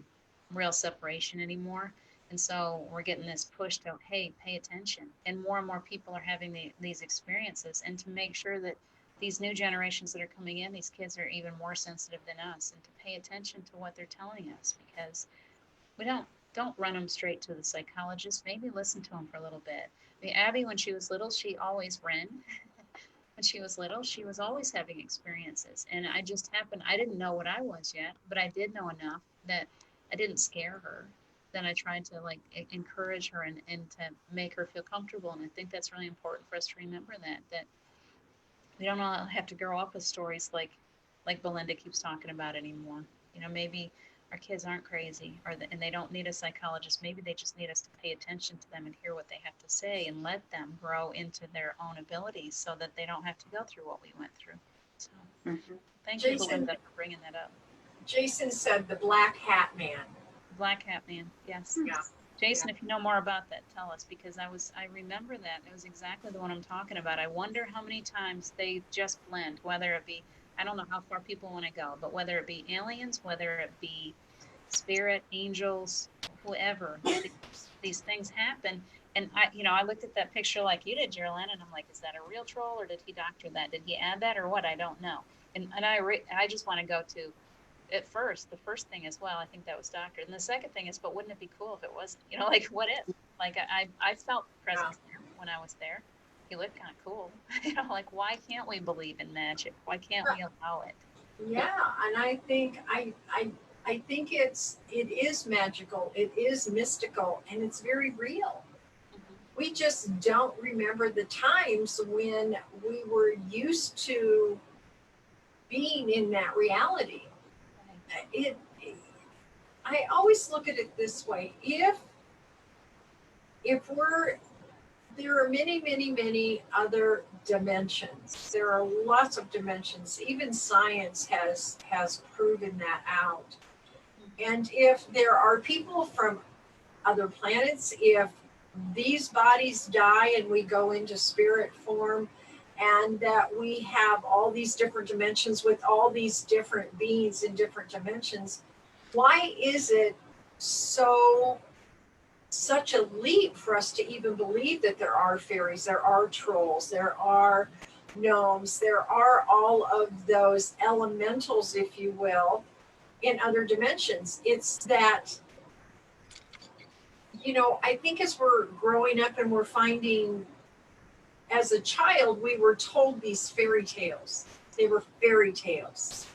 real separation anymore. And so we're getting this push to, hey, pay attention. And more people are having these experiences. And to make sure that these new generations that are coming in, these kids are even more sensitive than us, and to pay attention to what they're telling us, because we don't run them straight to the psychologist. Maybe listen to them for a little bit. I mean, Abby, when she was little, she always ran. When she was little, she was always having experiences. And I just happened, I didn't know what I was yet, but I did know enough that I didn't scare her. Then I tried to like encourage her and to make her feel comfortable. And I think that's really important for us to remember that we don't all have to grow up with stories like Belinda keeps talking about anymore. You know, maybe our kids aren't crazy, and they don't need a psychologist. Maybe they just need us to pay attention to them and hear what they have to say and let them grow into their own abilities so that they don't have to go through what we went through. So thank you, Jason, Belinda, for bringing that up. Jason said the black hat man. Black Hat Man, yes. Yeah. Jason, if you know more about that, tell us, because I remember that. It was exactly the one I'm talking about. I wonder how many times they just blend, whether it be, I don't know how far people want to go, but whether it be aliens, whether it be spirit, angels, whoever, these things happen. And I looked at that picture like you did, Geraldine, and I'm like, is that a real troll, or did he doctor that? Did he add that or what? I don't know. And I just want to go to, at first, the first thing is, well, I think that was doctored. And the second thing is, but wouldn't it be cool if it wasn't? Like, what if? Like, I felt presence there when I was there. He looked kind of cool. Like, why can't we believe in magic? Why can't we allow it? Yeah, and I think I think it is magical, it is mystical, and it's very real. Mm-hmm. We just don't remember the times when we were used to being in that reality. It I always look at it this way. If we're there are many other dimensions. There are lots of dimensions. Even science has proven that out. And if there are people from other planets, if these bodies die and we go into spirit form, and that we have all these different dimensions with all these different beings in different dimensions, why is it such a leap for us to even believe that there are fairies, there are trolls, there are gnomes, there are all of those elementals, if you will, in other dimensions? It's that, I think as we're growing up and we're finding, as a child, we were told these fairy tales. They were fairy tales.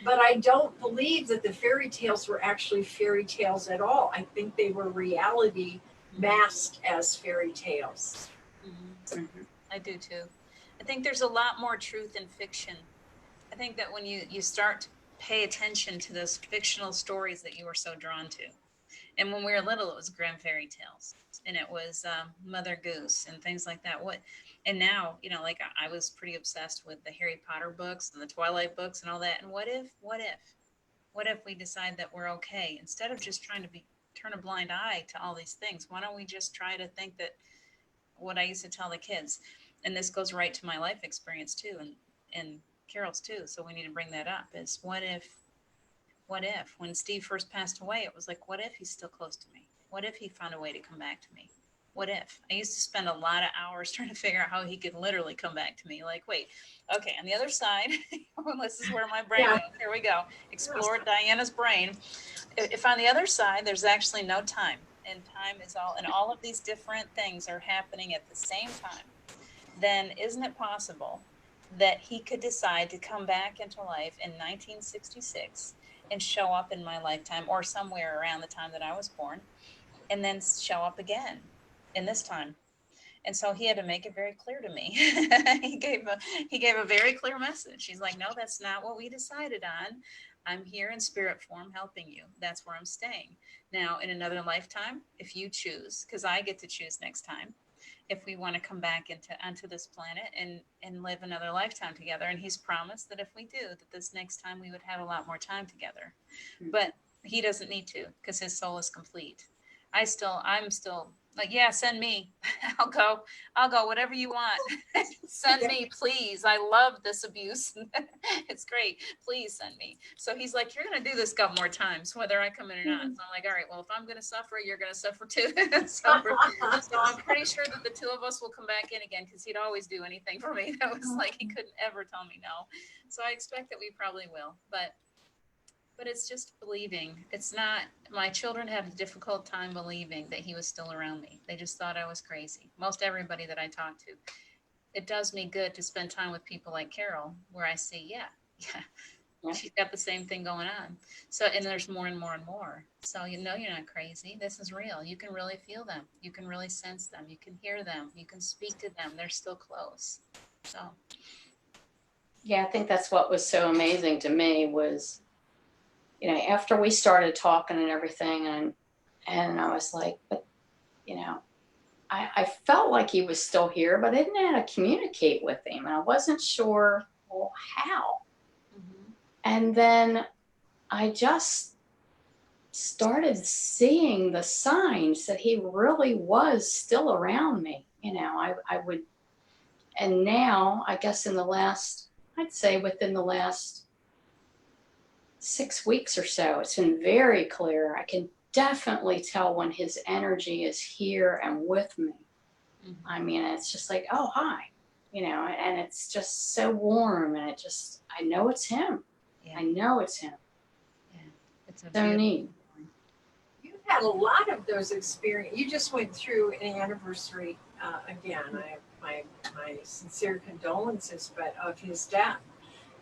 But I don't believe that the fairy tales were actually fairy tales at all. I think they were reality masked as fairy tales. I do too. I think there's a lot more truth in fiction. I think that when you start to pay attention to those fictional stories that you were so drawn to, and when we were little, it was Grimm fairy tales, and it was Mother Goose and things like that. And now, like I was pretty obsessed with the Harry Potter books and the Twilight books and all that. And what if we decide that we're okay, instead of just trying to turn a blind eye to all these things? Why don't we just try to think that what I used to tell the kids, and this goes right to my life experience too, and Carol's too. So we need to bring that up, is what what if? When Steve first passed away, it was like, what if he's still close to me? What if he found a way to come back to me? What if? I used to spend a lot of hours trying to figure out how he could literally come back to me. Like, wait, okay, on the other side, this is where my brain Yeah. goes. Here we go. Explore Diana's brain. If on the other side, there's actually no time, and time is all, and all of these different things are happening at the same time, then isn't it possible that he could decide to come back into life in 1966 and show up in my lifetime or somewhere around the time that I was born, and then show up again in this time? And so he had to make it very clear to me. he gave a very clear message. He's like, no, that's not what we decided on. I'm here in spirit form helping you. That's where I'm staying. Now, in another lifetime, if you choose, because I get to choose next time, if we want to come back onto this planet and live another lifetime together. And he's promised that if we do, that this next time we would have a lot more time together. But he doesn't need to, because his soul is complete. I'm still like, yeah, send me. I'll go, whatever you want. Send me, please. I love this abuse. It's great. Please send me. So he's like, you're going to do this a couple more times, whether I come in or not. So I'm like, all right, well, if I'm going to suffer, you're going to suffer too. so I'm pretty sure that the two of us will come back in again, because he'd always do anything for me. That was like, he couldn't ever tell me no. So I expect that we probably will, but it's just believing. It's not, my children had a difficult time believing that he was still around me. They just thought I was crazy. Most everybody that I talk to. It does me good to spend time with people like Carol, where I see, yeah, she's got the same thing going on. So, and there's more and more and more. So, you're not crazy. This is real. You can really feel them. You can really sense them. You can hear them. You can speak to them. They're still close. So. Yeah, I think that's what was so amazing to me was, after we started talking and everything, and I was like, but, I felt like he was still here, but I didn't know how to communicate with him, and I wasn't sure, well, how. Mm-hmm. And then I just started seeing the signs that he really was still around me. I would, and now I guess I'd say within the last 6 weeks or so, it's been very clear. I can definitely tell when his energy is here and with me. Mm-hmm. I mean, it's just like, oh, hi, and it's just so warm, and I know it's him. Yeah. I know it's him. Yeah. It's So neat. You've had a lot of those experiences. You just went through an anniversary again. I have my sincere condolences, but of his death.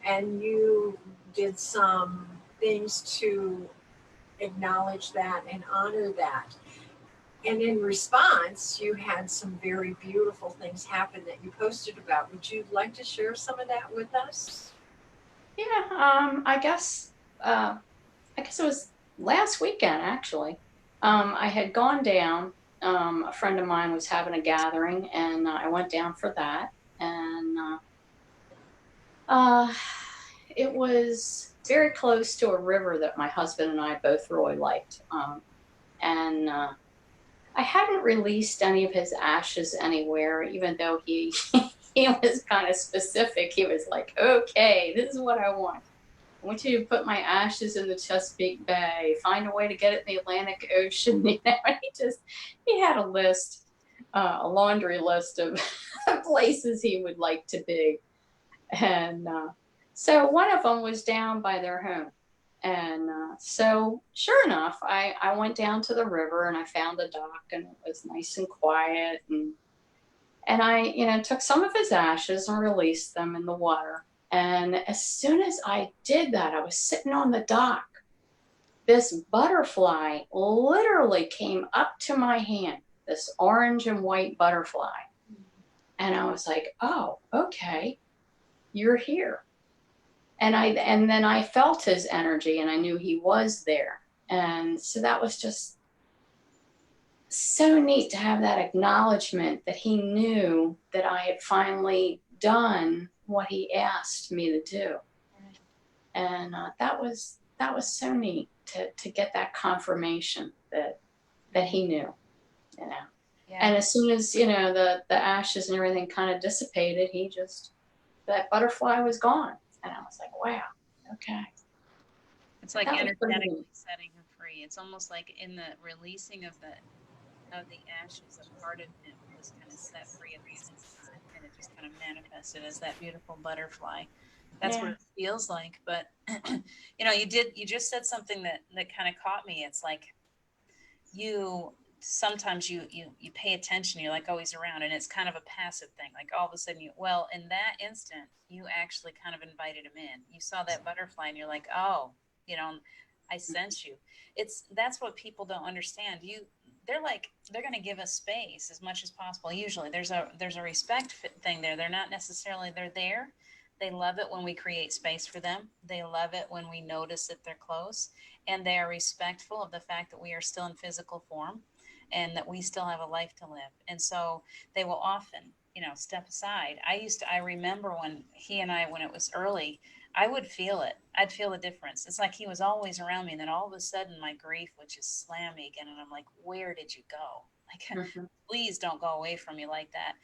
And you did some things to acknowledge that and honor that. And in response, you had some very beautiful things happen that you posted about. Would you like to share some of that with us? Yeah, I guess it was last weekend actually. I had gone down. A friend of mine was having a gathering, and I went down for that. And it was very close to a river that my husband and I both really liked. And I hadn't released any of his ashes anywhere, even though he he was kind of specific. He was like, "Okay, this is what I want. I want you to put my ashes in the Chesapeake Bay. Find a way to get it in the Atlantic Ocean." And he had a list, a laundry list of places he would like to be. And so one of them was down by their home. And so sure enough, I went down to the river and I found a dock, and it was nice and quiet. And I, took some of his ashes and released them in the water. And as soon as I did that, I was sitting on the dock. This butterfly literally came up to my hand, this orange and white butterfly. And I was like, oh, okay, you're here. And then I felt his energy, and I knew he was there. And so that was just so neat to have that acknowledgement that he knew that I had finally done what he asked me to do. And that was so neat to get that confirmation that he knew, Yeah. And as soon as, the ashes and everything kind of dissipated, that butterfly was gone. And I was like, wow, okay. It's like That was pretty energetically neat. setting him free. It's almost like in the releasing of the ashes, a part of him was kind of set free at the same time, and it just kind of manifested as that beautiful butterfly. That's what Yeah. it feels like. But you just said something that kind of caught me. It's like you sometimes you pay attention, you're like, oh, he's around, and it's kind of a passive thing, like all of a sudden well, in that instant you actually kind of invited him in. You saw that butterfly and you're like, oh, you know I sense you. That's what people don't understand. They're going to give us space as much as possible. Usually there's a respect thing there. They're not necessarily, they're there. They love it when we create space for them. They love it when we notice that they're close, and they are respectful of the fact that we are still in physical form and that we still have a life to live. And so they will often, step aside. I remember when he and I, when it was early, I would feel it. I'd feel the difference. It's like he was always around me. And then all of a sudden my grief would just slam me again. And I'm like, where did you go? Like, Mhm. please don't go away from me like that.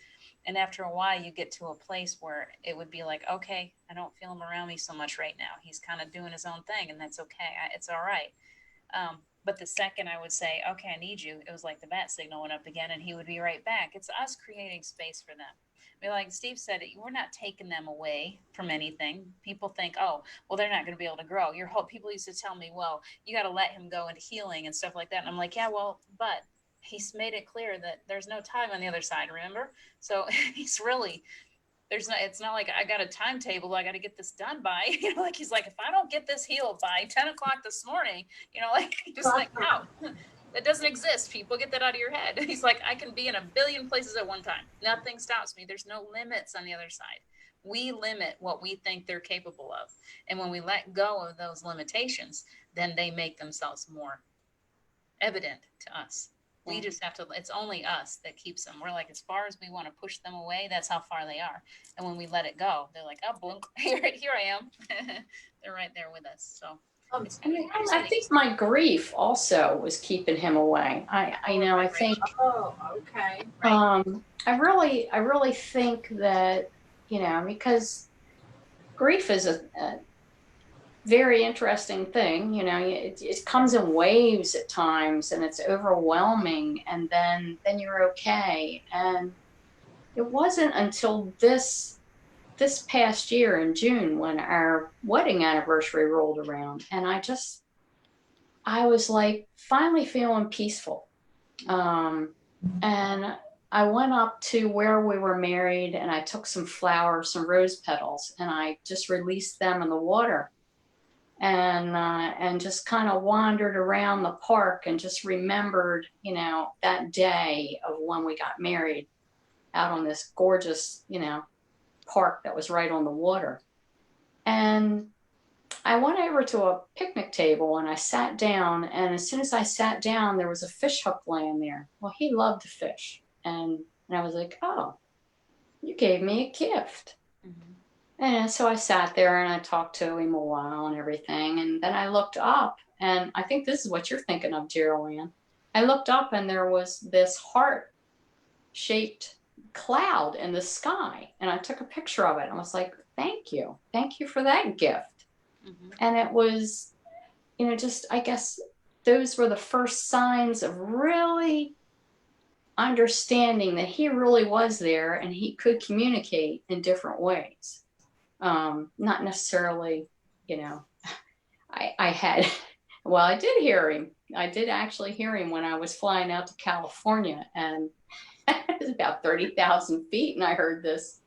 And after a while, you get to a place where it would be like, okay, I don't feel him around me so much right now. He's kind of doing his own thing, and that's okay. It's all right. But the second I would say, okay, I need you, it was like the bat signal went up again, and he would be right back. It's us creating space for them. I mean, like Steve said, we're not taking them away from anything. People think, oh, well, they're not going to be able to grow. People used to tell me, well, you got to let him go into healing and stuff like that. And I'm like, yeah, well, but he's made it clear that there's no time on the other side, remember? So he's really, it's not like I got a timetable I got to get this done by. Like he's like, if I don't get this healed by 10 o'clock this morning, like just like, wow, that doesn't exist. People, get that out of your head. He's like, I can be in a billion places at one time. Nothing stops me. There's no limits on the other side. We limit what we think they're capable of. And when we let go of those limitations, then they make themselves more evident to us. We just have to, it's only us that keeps them. We're like, as far as we want to push them away, that's how far they are. And when we let it go, they're like, oh, boom, here I am. They're right there with us. So it's I mean, I think my grief also was keeping him away. I think, Oh, okay. Right. I really think that, because grief is a very interesting thing. It comes in waves at times, and it's overwhelming, and then you're okay. And it wasn't until this past year in June when our wedding anniversary rolled around, and I was like finally feeling peaceful. And I went up to where we were married, and I took some flowers, some rose petals, and I just released them in the water, and just kind of wandered around the park and just remembered, that day of when we got married out on this gorgeous, park that was right on the water. And I went over to a picnic table and I sat down. And as soon as I sat down, there was a fish hook laying there. Well, he loved to fish. And I was like, oh, you gave me a gift. Mm-hmm. And so I sat there and I talked to him a while and everything. And then I looked up, and I think this is what you're thinking of, Geraldine. I looked up and there was this heart shaped cloud in the sky. And I took a picture of it and I was like, thank you. Thank you for that gift. Mm-hmm. And it was, just, I guess those were the first signs of really understanding that he really was there and he could communicate in different ways. Not necessarily, I had, well, I did hear him. I did actually hear him when I was flying out to California, and it was about 30,000 feet, and I heard this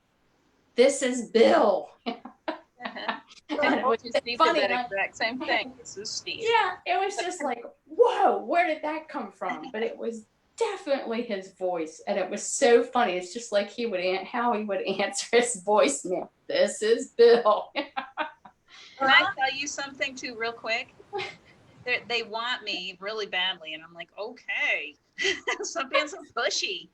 is Bill. And it was Steve funny. did that exact same thing. This is Steve. Yeah, it was just like, whoa, where did that come from? But it was definitely his voice, and it was so funny. It's just like how he would answer his voicemail. This is Bill. Can I tell you something too, real quick? They want me really badly, and I'm like, okay. Some being so pushy.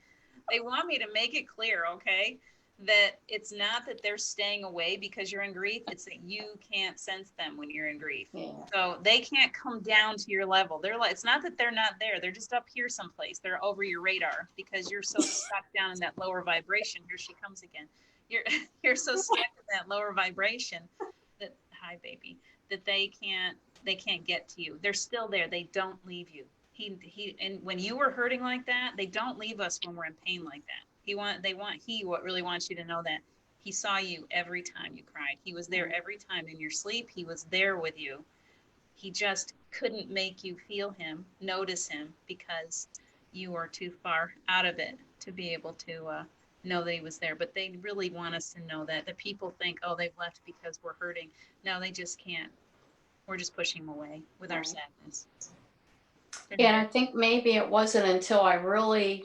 They want me to make it clear, okay, that it's not that they're staying away because you're in grief. It's that you can't sense them when you're in grief. Yeah. So they can't come down to your level. They're like, it's not that they're not there. They're just up here someplace. They're over your radar because you're so stuck down in that lower vibration. Here she comes again. You're so stuck in that lower vibration that, hi baby, that they can't they can't get to you. They're still there. They don't leave you. And when you were hurting like that, they don't leave us when we're in pain like that. He what really wants you to know that he saw you every time you cried. He was there every time in your sleep. He was there with you. He just couldn't make you feel him, notice him, because you were too far out of it to be able to know that he was there. But they really want us to know that. The people think, oh, they've left because we're hurting. No, they just can't. We're just pushing them away with our sadness. Yeah, and I think maybe it wasn't until I really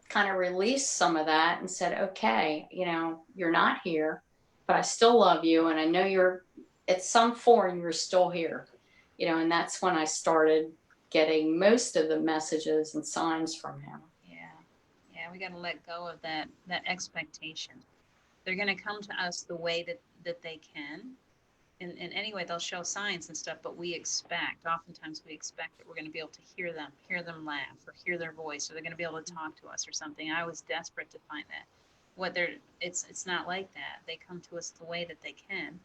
kind of released some of that and said, okay, you're not here, but I still love you. And I know you're at some form, you're still here, and that's when I started getting most of the messages and signs from him. Yeah, we got to let go of that expectation. They're going to come to us the way that they can. In any way, they'll show signs and stuff, but oftentimes we expect that we're going to be able to hear them laugh, or hear their voice, or they're going to be able to talk to us or something. I was desperate to find that. It's not like that. They come to us the way that they can.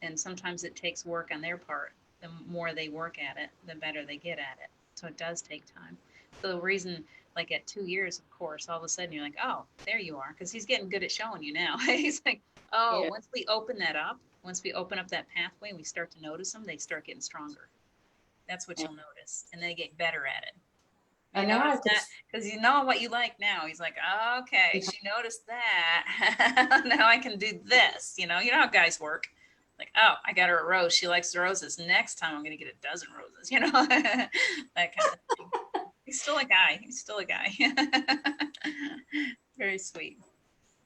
And sometimes it takes work on their part. The more they work at it, the better they get at it. So it does take time. So the reason, like at 2 years, of course, all of a sudden you're like, oh, there you are. Because he's getting good at showing you now. He's like, oh, yeah. Once we open up that pathway and we start to notice them, they start getting stronger. That's what you'll notice. And they get better at it. I know, because you know what you like now. He's like, oh, okay, she noticed that. Now I can do this. You know how guys work. Like, oh, I got her a rose. She likes the roses. Next time I'm going to get a dozen roses, that kind of thing. He's still a guy. Very sweet.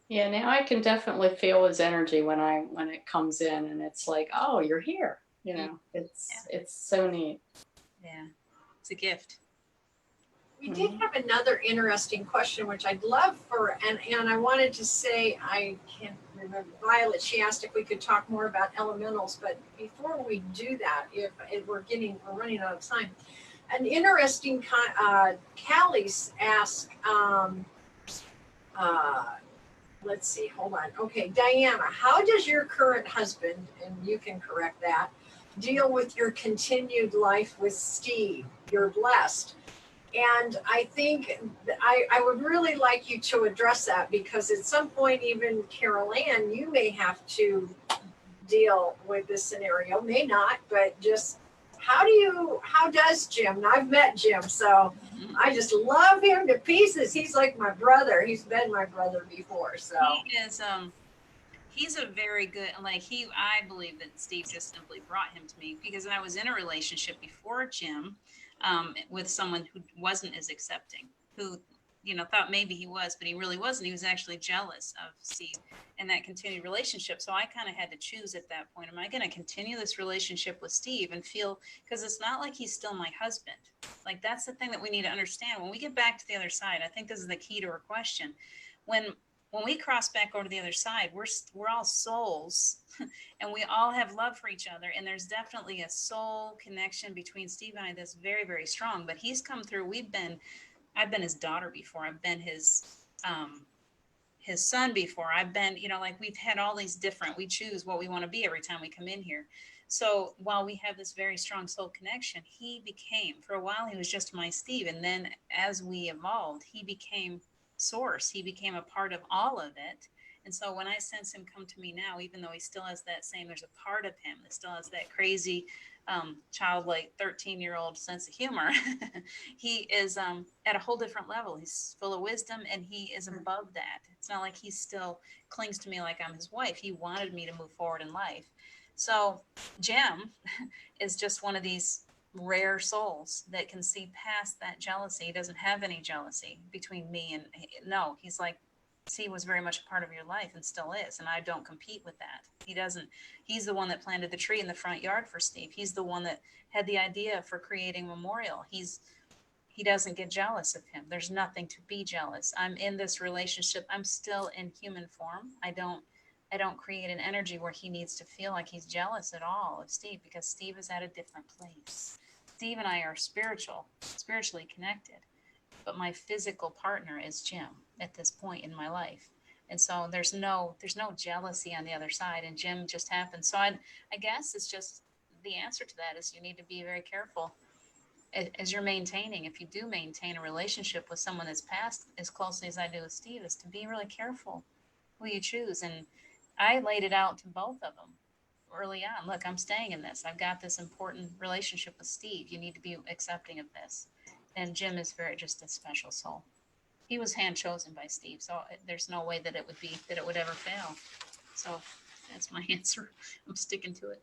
Yeah, now I can definitely feel his energy when it comes in, and it's like, oh, you're here. It's so neat. Yeah, it's a gift. We did have another interesting question, which I'd love and I wanted to say, I can't remember, Violet, she asked if we could talk more about elementals, but before we do that, if we're running out of time, an interesting, Callie's asked, let's see, hold on. Okay, Diana, how does your current husband, and you can correct that, deal with your continued life with Steve? You're blessed. And I think I would really like you to address that, because at some point, even Carol Ann, you may have to deal with this scenario. May not, but just how does Jim? And I've met Jim, so I just love him to pieces. He's like my brother. He's been my brother before. So he is he's a very good, I believe that Steve just simply brought him to me because I was in a relationship before Jim, with someone who wasn't as accepting, who, thought maybe he was, but he really wasn't. He was actually jealous of Steve and that continued relationship. So I kind of had to choose at that point. Am I going to continue this relationship with Steve and feel, because it's not like he's still my husband. Like, that's the thing that we need to understand. When we get back to the other side, I think this is the key to her question. When we cross back over to the other side, we're all souls and we all have love for each other. And there's definitely a soul connection between Steve and I that's very, very strong. But he's come through. I've been his daughter before. I've been his son before. I've been, we've had all these different, we choose what we want to be every time we come in here. So while we have this very strong soul connection, for a while, he was just my Steve. And then as we evolved, he became source. He became a part of all of it. And so when I sense him come to me now, even though he still has there's a part of him that still has that crazy, childlike 13-year-old sense of humor, he is at a whole different level. He's full of wisdom and he is above that. It's not like he still clings to me like I'm his wife. He wanted me to move forward in life. So Jim is just one of these rare souls that can see past that jealousy. He doesn't have any jealousy between me and no, he's like, Steve was very much a part of your life and still is, and I don't compete with that. He's the one that planted the tree in the front yard for Steve. He's the one that had the idea for creating a memorial. He doesn't get jealous of him. There's nothing to be jealous. I'm in this relationship. I'm still in human form. I don't create an energy where he needs to feel like he's jealous at all of Steve, because Steve is at a different place. Steve and I are spiritually connected, but my physical partner is Jim at this point in my life. And so there's no jealousy on the other side, and Jim just happened. So I guess it's just the answer to that is you need to be very careful as you're maintaining. If you do maintain a relationship with someone that's passed as closely as I do with Steve, is to be really careful who you choose. And I laid it out to both of them early on. Look, I'm staying in this. I've got this important relationship with Steve. You need to be accepting of this. And Jim is very just a special soul. He was hand chosen by Steve, so there's no way that it would ever fail. So that's my answer. I'm sticking to it.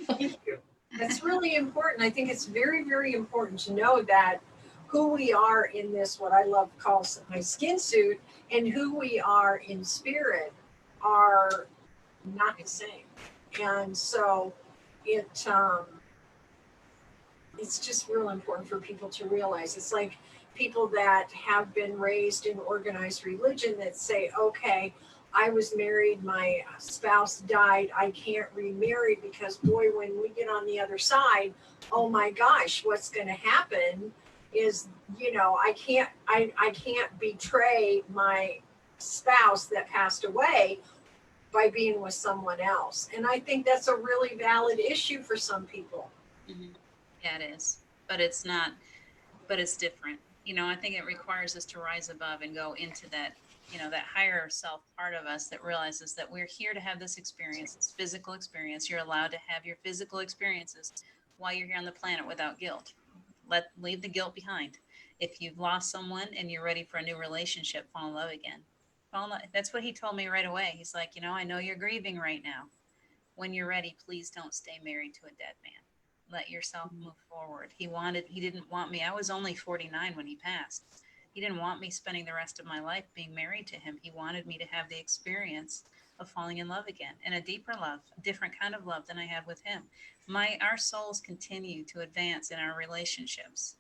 Thank you. That's really important. I think it's very, very important to know that who we are in this, what I love calls my skin suit, and who we are in spirit are not the same. And so it's just real important for people to realize. It's like people that have been raised in organized religion that say, okay, I was married, my spouse died, I can't remarry because boy, when we get on the other side, oh my gosh, what's going to happen is, I can't betray my spouse that passed away by being with someone else. And I think that's a really valid issue for some people. Mm-hmm. Yeah, it is, but it's not, but it's different. I think it requires us to rise above and go into that, that higher self part of us that realizes that we're here to have this experience, this physical experience. You're allowed to have your physical experiences while you're here on the planet without guilt. Leave the guilt behind. If you've lost someone and you're ready for a new relationship, fall in love again. Fall in love. That's what he told me right away. He's like, I know you're grieving right now. When you're ready, please don't stay married to a dead man. Let yourself move forward. He didn't want me. I was only 49 when he passed. He didn't want me spending the rest of my life being married to him. He wanted me to have the experience of falling in love again, and a deeper love, a different kind of love than I had with him. Our souls continue to advance in our relationships.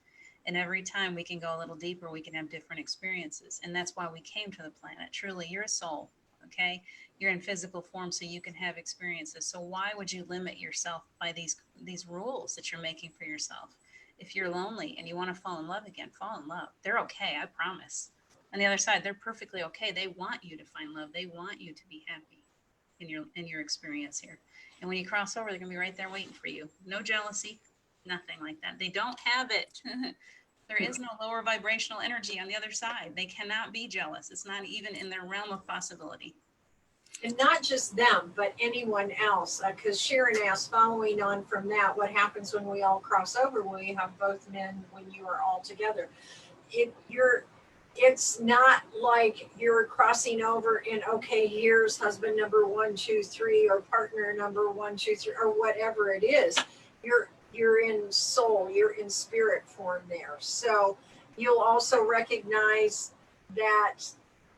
And every time we can go a little deeper, we can have different experiences. And that's why we came to the planet. Truly, you're a soul, okay? You're in physical form so you can have experiences. So why would you limit yourself by these rules that you're making for yourself? If you're lonely and you want to fall in love again, fall in love. They're okay, I promise. On the other side, they're perfectly okay. They want you to find love. They want you to be happy in your experience here. And when you cross over, they're going to be right there waiting for you. No jealousy, nothing like that. They don't have it. There is no lower vibrational energy on the other side. They cannot be jealous. It's not even in their realm of possibility. And not just them, but anyone else. Because Sharon asked, following on from that, what happens when we all cross over, when we have both men, when you are all together? It's not like you're crossing over and, okay, here's husband number 1, 2, 3, or partner number 1, 2, 3, or whatever it is. You're in soul, you're in spirit form there. So you'll also recognize that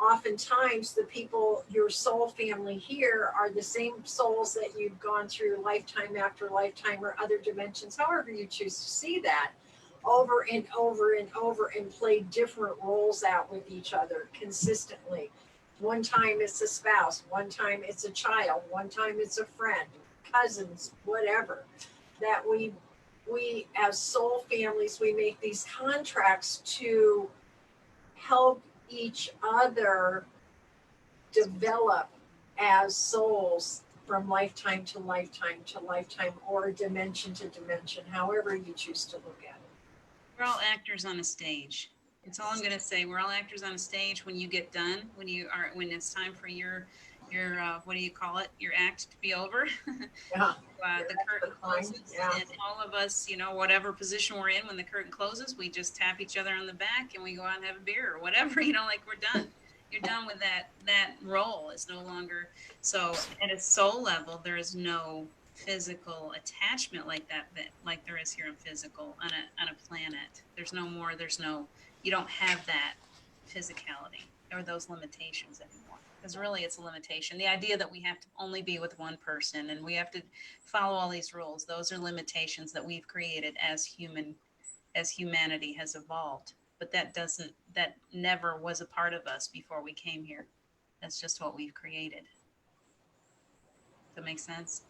oftentimes the people, your soul family here, are the same souls that you've gone through lifetime after lifetime or other dimensions, however you choose to see that, over and over and over, and play different roles out with each other consistently. One time it's a spouse, one time it's a child, one time it's a friend, cousins, whatever. That we as soul families, we make these contracts to help each other develop as souls from lifetime to lifetime to lifetime, or dimension to dimension, however you choose to look at it. We're all actors on a stage. That's all I'm going to say. We're all actors on a stage. When you get done, when it's time for your what do you call it? Your act to be over. Yeah. The curtain closes, yeah. And all of us, whatever position we're in, when the curtain closes, we just tap each other on the back and we go out and have a beer or whatever. Like we're done. You're done with that role. Is no longer. So at a soul level, there is no physical attachment like that like there is here in physical on a planet. There's no more. You don't have that physicality or those limitations anymore. Because really it's a limitation. The idea that we have to only be with one person and we have to follow all these rules, those are limitations that we've created as humanity has evolved. But that never was a part of us before we came here. That's just what we've created. Does that make sense?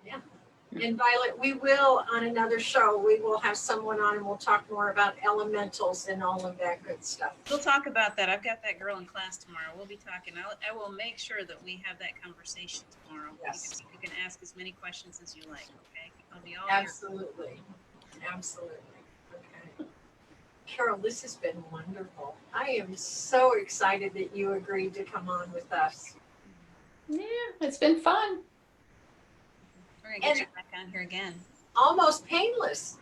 Yeah. And Violet, we will, on another show, we will have someone on and we'll talk more about elementals and all of that good stuff. We'll talk about that. I've got that girl in class tomorrow. We'll be talking. I will make sure that we have that conversation tomorrow. Yes. You can ask as many questions as you like, okay? I'll be all ears. Absolutely. Absolutely. Okay. Carol, this has been wonderful. I am so excited that you agreed to come on with us. Yeah, it's been fun. We're gonna get And- you back on here again. Almost painless.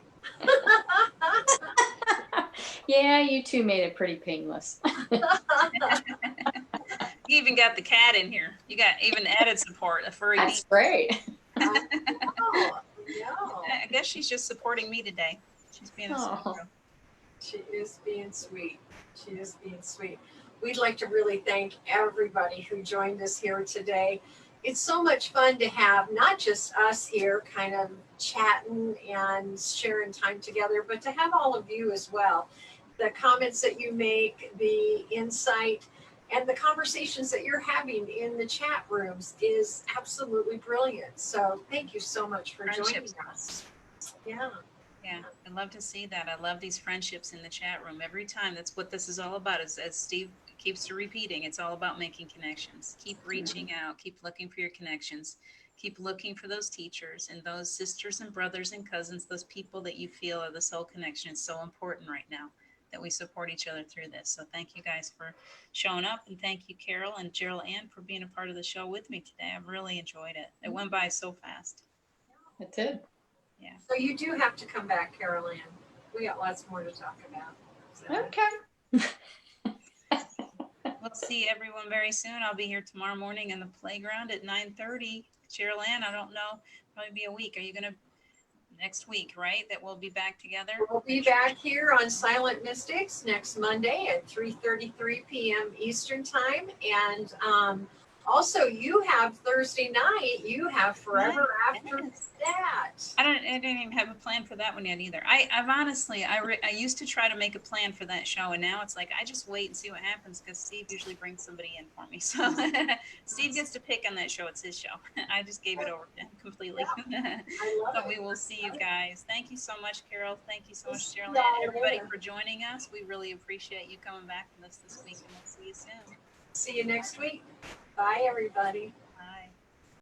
Yeah, you two made it pretty painless. You even got the cat in here. You got even added support, a furry That's beast. great. Oh, no. I guess she's just supporting me today. She's being a sweet Oh. girl. She is being sweet. She is being sweet. We'd like to really thank everybody who joined us here today. It's so much fun to have not just us here kind of chatting and sharing time together, but to have all of you as well. The comments that you make, the insight, and the conversations that you're having in the chat rooms is absolutely brilliant. So thank you so much for joining Friendships. us. Yeah. Yeah, I love to see that. I love these friendships in the chat room every time. That's what this is all about. As Steve keeps repeating, it's all about making connections. Keep reaching out. Keep looking for your connections. Keep looking for those teachers and those sisters and brothers and cousins, those people that you feel are the soul connection. It's so important right now that we support each other through this. So thank you guys for showing up, and thank you, Carol and Gerald Ann, for being a part of the show with me today. I've really enjoyed it. It went by so fast. It did. Yeah. So you do have to come back, Carol Ann. We got lots more to talk about. So, Okay. We'll see everyone very soon. I'll be here tomorrow morning in the playground at 9:30. Cheryl Ann, I don't know, probably be a week. Are you gonna next week, right? That we'll be back together? we'll be back here on Silent Mystics next Monday at 3:33 p.m. Eastern Time. And also, you have Thursday night. You have Forever After Yes. That. I didn't even have a plan for that one yet either. I've honestly, I used to try to make a plan for that show, and now it's like I just wait and see what happens because Steve usually brings somebody in for me. So Steve gets to pick on that show. It's his show. I just gave it over to him completely. I love So it. we will see you guys. Thank you so much, Carol. Thank you so We'll much, see Cheryl, y'all and everybody later. for joining us. We really appreciate you coming back with us this week, and we'll see you soon. See you next week. Bye, everybody.